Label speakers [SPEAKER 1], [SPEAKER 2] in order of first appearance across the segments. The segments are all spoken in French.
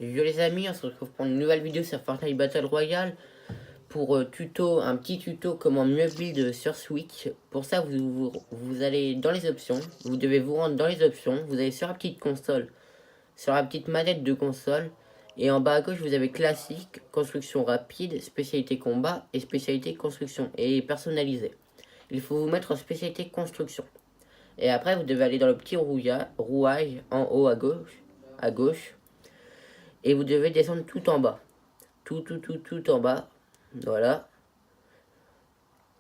[SPEAKER 1] Yo les amis, on se retrouve pour une nouvelle vidéo sur Fortnite Battle Royale pour un petit tuto comment mieux build sur Switch. Pour ça, vous allez dans les options, vous devez vous rendre dans les options, vous allez sur la petite console, sur la petite manette de console, et en bas à gauche vous avez classique, construction rapide, spécialité combat et spécialité construction et personnalisé. Il faut vous mettre en spécialité construction. Et après vous devez aller dans le petit rouage en haut à gauche. Et vous devez descendre tout en bas. Tout en bas. Voilà.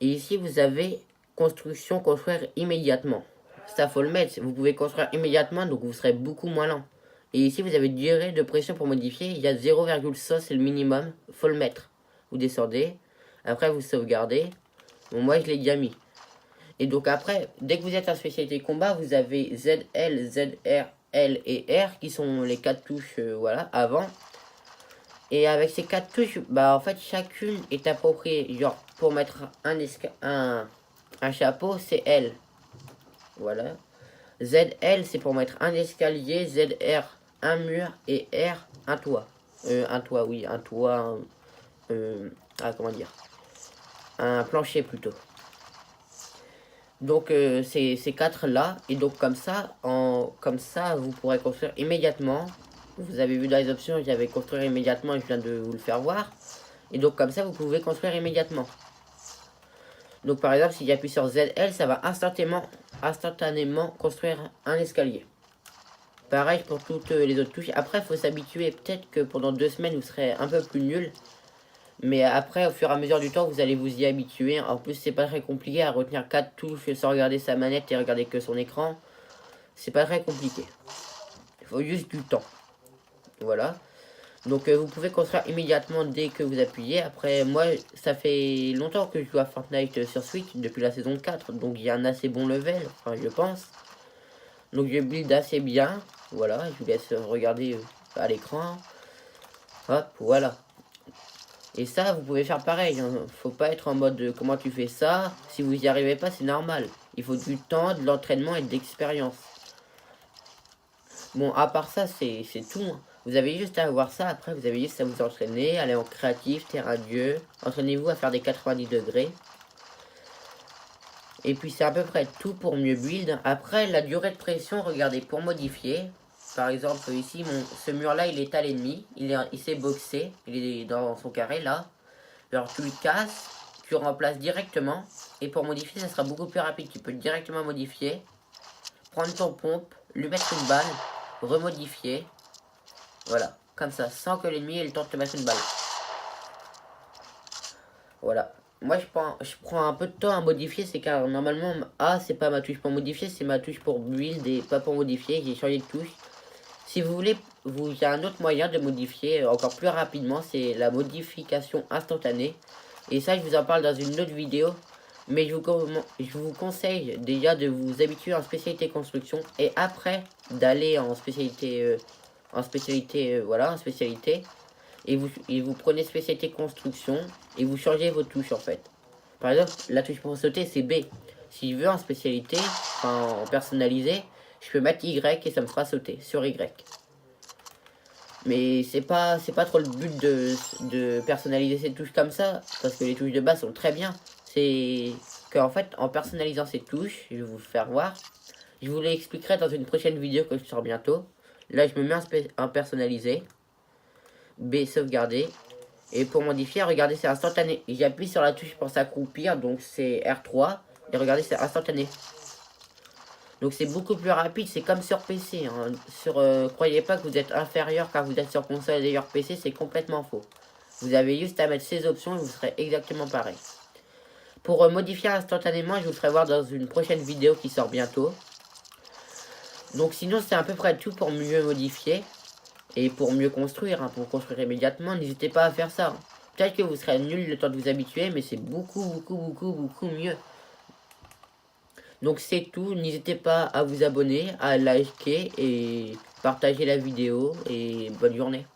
[SPEAKER 1] Et ici, vous avez construction, construire immédiatement. Ça, faut le mettre. Vous pouvez construire immédiatement, donc vous serez beaucoup moins lent. Et ici, vous avez durée de pression pour modifier. Il y a 0,1, c'est le minimum. Faut le mettre. Vous descendez. Après, vous sauvegardez. Bon, moi, je l'ai déjà mis. Et donc après, dès que vous êtes en spécialité combat, vous avez ZL, ZR, L et R qui sont les 4 touches voilà, avant. Et avec ces 4 touches, bah en fait chacune est appropriée. Genre pour mettre un chapeau, c'est L. Voilà. ZL c'est pour mettre un escalier, ZR un mur et R un toit. Un toit, oui, un toit. Comment dire, un plancher plutôt. Donc ces 4 là, et donc comme ça vous pourrez construire immédiatement. Vous avez vu dans les options, j'avais construire immédiatement et je viens de vous le faire voir. Et donc comme ça vous pouvez construire immédiatement. Donc par exemple si j'appuie sur ZL, ça va instantanément construire un escalier. Pareil pour toutes les autres touches. Après il faut s'habituer, peut-être que pendant 2 semaines vous serez un peu plus nul. Mais après, au fur et à mesure du temps, vous allez vous y habituer. En plus, c'est pas très compliqué à retenir 4 touches sans regarder sa manette et regarder que son écran. C'est pas très compliqué. Il faut juste du temps. Voilà. Donc, vous pouvez construire immédiatement dès que vous appuyez. Après, moi, ça fait longtemps que je joue à Fortnite sur Switch, depuis la saison 4. Donc, il y a un assez bon level, enfin, je pense. Donc, je build assez bien. Voilà, je vous laisse regarder à l'écran. Hop, voilà. Et ça, vous pouvez faire pareil. Hein. Faut pas être en mode comment tu fais ça. Si vous y arrivez pas, c'est normal. Il faut du temps, de l'entraînement et de l'expérience. Bon, à part ça, c'est tout. Hein. Vous avez juste à voir ça. Après, vous avez juste à vous entraîner. Aller en créatif, terrain de Dieu. Entraînez-vous à faire des 90 degrés. Et puis, c'est à peu près tout pour mieux build. Après, la durée de pression, regardez, pour modifier. Par exemple, ici, ce mur-là, il est à l'ennemi. Il s'est boxé. Il est dans son carré, là. Alors, tu le casses, tu remplaces directement. Et pour modifier, ça sera beaucoup plus rapide. Tu peux directement modifier. Prendre ton pompe, lui mettre une balle, remodifier. Voilà, comme ça, sans que l'ennemi ait le temps de te mettre une balle. Voilà. Moi, je prends un peu de temps à modifier, c'est car normalement, A, c'est pas ma touche pour modifier, c'est ma touche pour build et pas pour modifier. J'ai changé de touche. Si vous voulez, il y a un autre moyen de modifier encore plus rapidement, c'est la modification instantanée. Et ça, je vous en parle dans une autre vidéo. Mais je vous conseille déjà de vous habituer en spécialité construction. Et après, d'aller en spécialité, voilà, en spécialité. Et vous prenez spécialité construction. Et vous changez vos touches en fait. Par exemple, la touche pour sauter, c'est B. Si je veux en spécialité, en personnalisé, je peux mettre Y et ça me fera sauter sur Y. Mais c'est pas trop le but de personnaliser ces touches comme ça, parce que les touches de base sont très bien. C'est qu'en fait, en personnalisant ces touches, je vais vous faire voir. Je vous l'expliquerai dans une prochaine vidéo que je sors bientôt. Là, je me mets en personnalisé. B, sauvegarder. Et pour modifier, regardez, c'est instantané. J'appuie sur la touche pour s'accroupir, donc c'est R3. Et regardez, c'est instantané. Donc c'est beaucoup plus rapide, c'est comme sur PC. Hein. Croyez pas que vous êtes inférieur car vous êtes sur console et PC, c'est complètement faux. Vous avez juste à mettre ces options et vous serez exactement pareil. Pour modifier instantanément, je vous ferai voir dans une prochaine vidéo qui sort bientôt. Donc sinon c'est à peu près tout pour mieux modifier. Et pour mieux construire, hein, pour construire immédiatement, n'hésitez pas à faire ça. Hein. Peut-être que vous serez nul le temps de vous habituer, mais c'est beaucoup mieux. Donc c'est tout, n'hésitez pas à vous abonner, à liker et partager la vidéo et bonne journée.